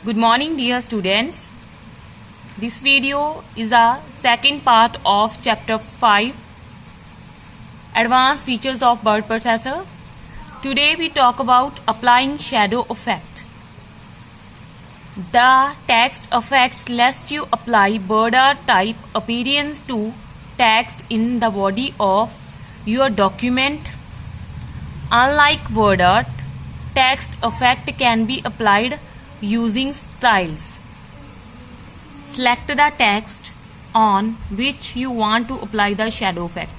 Good morning, dear students. This video is a second part of chapter 5, Advanced Features of Word Processor. Today we talk about applying shadow effect. The text effects lets you apply border type appearance to text in the body of your document. Unlike word art, text effect can be applied using styles. Select the text on which you want to apply the shadow effect.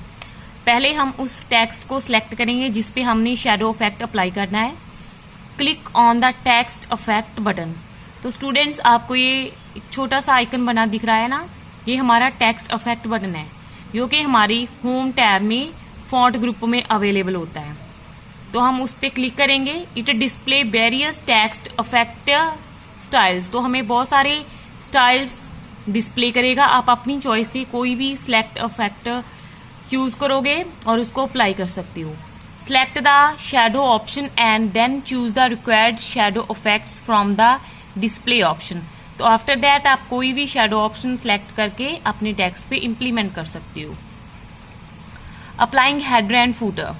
पहले हम उस text को select करेंगे जिस पे हमने shadow effect apply करना है. Click on the text effect button. तो स्टूडेंट्स आपको ये एक छोटा सा आइकन बना दिख रहा है ना, ये हमारा टेक्स्ट इफेक्ट बटन है जो कि हमारी होम टैब में फॉन्ट ग्रुप में अवेलेबल होता है. तो हम उस पर क्लिक करेंगे. It display various text effect styles. तो हमें बहुत सारे स्टाइल्स डिस्प्ले करेगा. आप अपनी चॉइस से कोई भी सिलेक्ट इफेक्ट यूज करोगे और उसको अप्लाई कर सकती हो. Select the shadow option and then choose the required shadow effects from the display option. तो आफ्टर दैट आप कोई भी शैडो ऑप्शन सिलेक्ट करके अपने टेक्स्ट पे इम्प्लीमेंट कर सकती हो. Applying header and footer.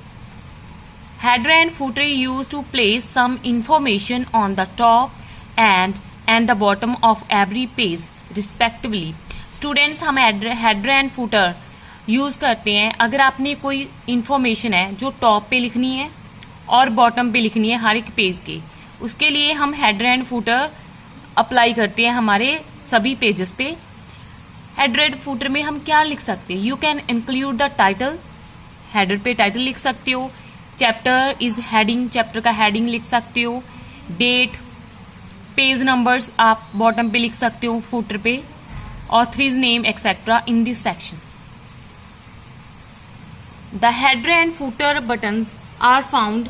Header and footer used to place some information on the top and the bottom of every page respectively. Students, हम header and footer यूज करते हैं अगर आपने कोई इंफॉर्मेशन है जो टॉप पे लिखनी है और बॉटम पे लिखनी है हर एक पेज के. उसके लिए हम हेडर एंड फूटर अप्लाई करते हैं हमारे सभी पेजेस पे. हेडर एंड फूटर में हम क्या लिख सकते हैं? You can include the title. Header पे टाइटल लिख सकते हो. चैप्टर इज हेडिंग, चैप्टर का हेडिंग लिख सकते हो. डेट, पेज नंबर्स आप बॉटम पे लिख सकते हो फूटर पे. Author's name etcetera in this section. The header and footer buttons are found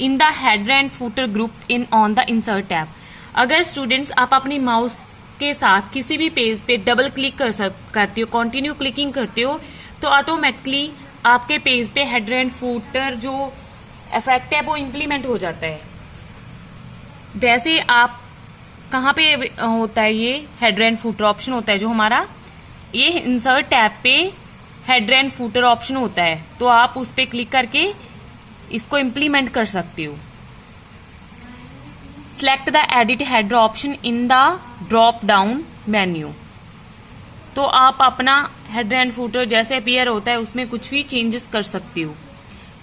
in the header and footer group in on the insert tab. अगर स्टूडेंट्स आप अपनी माउस के साथ किसी भी पेज पे डबल क्लिक करते हो, कंटिन्यू क्लिकिंग करते हो, तो ऑटोमेटिकली आपके पेज पे हेडर एंड फूटर जो इफेक्ट है वो इम्प्लीमेंट हो जाता है. वैसे आप कहाँ पे होता है ये हेडर एंड फूटर ऑप्शन होता है जो हमारा ये इंसर्ट टैब पे हेडर एंड फूटर ऑप्शन होता है. तो आप उस पर क्लिक करके इसको इम्प्लीमेंट कर सकते हो. Select the edit header option in the drop down menu. तो आप अपना हेडर एंड फूटर जैसे अपीयर होता है उसमें कुछ भी चेंजेस कर सकते हो.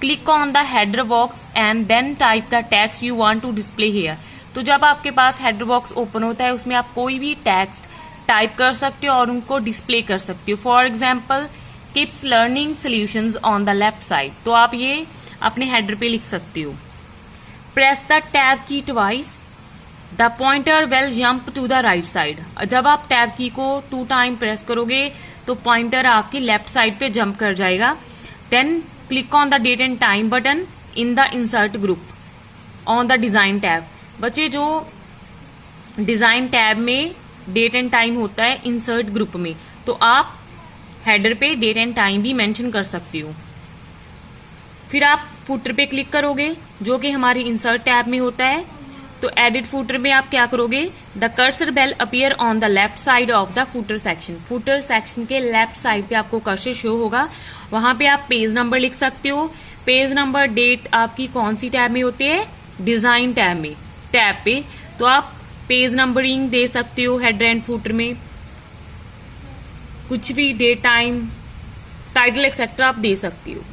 Click on the header box and then type the text you want to display here. तो जब आपके पास हेडर बॉक्स ओपन होता है उसमें आप कोई भी टेक्स्ट टाइप कर सकते हो और उनको डिस्प्ले कर सकते हो. For example, keeps learning solutions on the left side. तो आप ये अपने हेडर पे लिख सकते हो. Press the tab key twice. The pointer will jump to the right side. जब आप टैब की को 2 टाइम प्रेस करोगे तो पॉइंटर आपकी लेफ्ट साइड पे जंप कर जाएगा. Then click on the date and time button in the insert group on the design tab. बच्चे, जो डिजाइन टैब में डेट एंड टाइम होता है इंसर्ट ग्रुप में, तो आप हेडर पे डेट एंड टाइम भी मेंशन कर सकती हो. फिर आप फुटर पे क्लिक करोगे जो कि हमारी इंसर्ट टैब में होता है. तो एडिट फुटर में आप क्या करोगे? The cursor will appear on the left side of the footer section. Footer section के लेफ्ट साइड पे आपको कर्सर शो होगा. वहां पे आप पेज नंबर लिख सकते हो. पेज नंबर, डेट आपकी कौन सी टैब में होती है? डिजाइन टैब में टैब पे. तो आप पेज नंबरिंग दे सकते हो हेडर एंड फुटर में. कुछ भी डेट, टाइम, टाइटल एक्सेट्रा आप दे सकती हो.